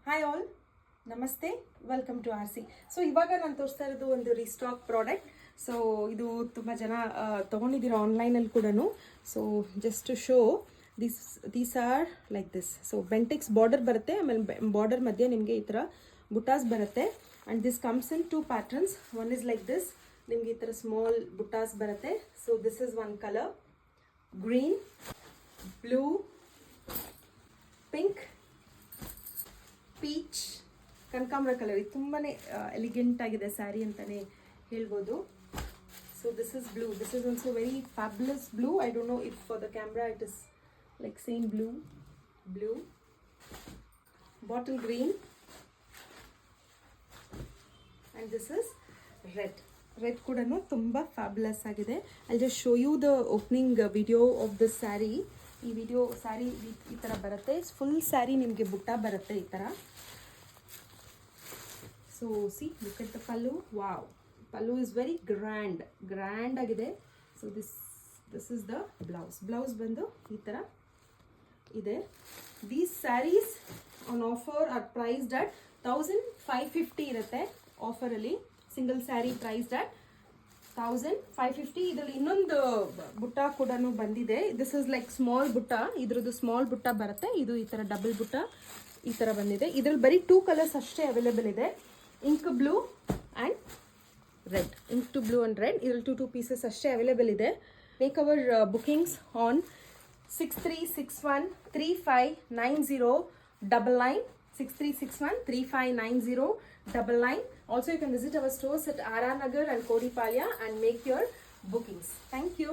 Hi all, ನಮಸ್ತೆ, welcome to R C. So ಇವಾಗ ನಾನು ತೋರಿಸ್ತಾ ಇರೋದು ಒಂದು ರೀಸ್ಟಾಕ್ ಪ್ರಾಡಕ್ಟ್. ಸೊ ಇದು ತುಂಬ ಜನ ತೊಗೊಂಡಿದ್ದೀರ ಆನ್ಲೈನಲ್ಲಿ ಕೂಡ. So just to show these are like this. So Bentex border ಬರುತ್ತೆ, ಆಮೇಲೆ ಬಾರ್ಡರ್ ಮಧ್ಯೆ ನಿಮಗೆ ಈ ಥರ ಬುಟಾಸ್ ಬರುತ್ತೆ. And this comes in two patterns. One is like this, ನಿಮಗೆ ಈ ಥರ ಸ್ಮಾಲ್ ಬುಟಾಸ್ ಬರುತ್ತೆ. So this is one colour, green, blue, pink, peach, ಕನಕಾಂಬರ ಕಲರ್. ಇದು ತುಂಬಾ ಎಲಿಗೆಂಟ್ ಆಗಿದೆ ಸ್ಯಾರಿ ಅಂತಲೇ ಹೇಳ್ಬೋದು. So this is blue. This is also very fabulous blue. I don't know if for the camera it is like same blue, bottle green, and this is red ಕೂಡ ತುಂಬ fabulous ಆಗಿದೆ. I just show you the opening video of this sari. ಈ video sari ಈ ಥರ ಬರುತ್ತೆ. Full sari ನಿಮಗೆ ಬುಟ್ಟ ಬರುತ್ತೆ ಈ ಥರ. So see, look at the pallu. Wow, pallu is very grand ಆಗಿದೆ. So this is the blouse ಬಂದು ಈ ಥರ ಇದೆ. These saris on offer are priced at 1550 ಇರುತ್ತೆ ಆಫರಲ್ಲಿ. Single sari priced at 1550. ಇದರಲ್ಲಿ ಇನ್ನೊಂದು ಬುಟ್ಟ ಕೂಡ ಬಂದಿದೆ. ದಿಸ್ ಇಸ್ ಲೈಕ್ ಸ್ಮಾಲ್ ಬುಟ್ಟ. ಇದ್ರದ್ದು ಸ್ಮಾಲ್ ಬುಟ್ಟ ಬರುತ್ತೆ. ಇದು ಈ ಥರ ಡಬಲ್ ಬುಟ್ಟ ಈ ಥರ ಬಂದಿದೆ. ಇದರಲ್ಲಿ ಬರೀ 2 ಕಲರ್ಸ್ ಅಷ್ಟೇ ಅವೈಲೇಬಲ್ ಇದೆ, ink blue and red. Ink two blue and red. ಇದರಲ್ಲಿ 2 ಪೀಸಸ್ ಅಷ್ಟೇ ಅವೈಲೇಬಲ್ ಇದೆ. Make our bookings on 6361359099, 6361359099. Also, you can visit our stores at RR Nagar and Kodipalya and make your bookings. Thank you.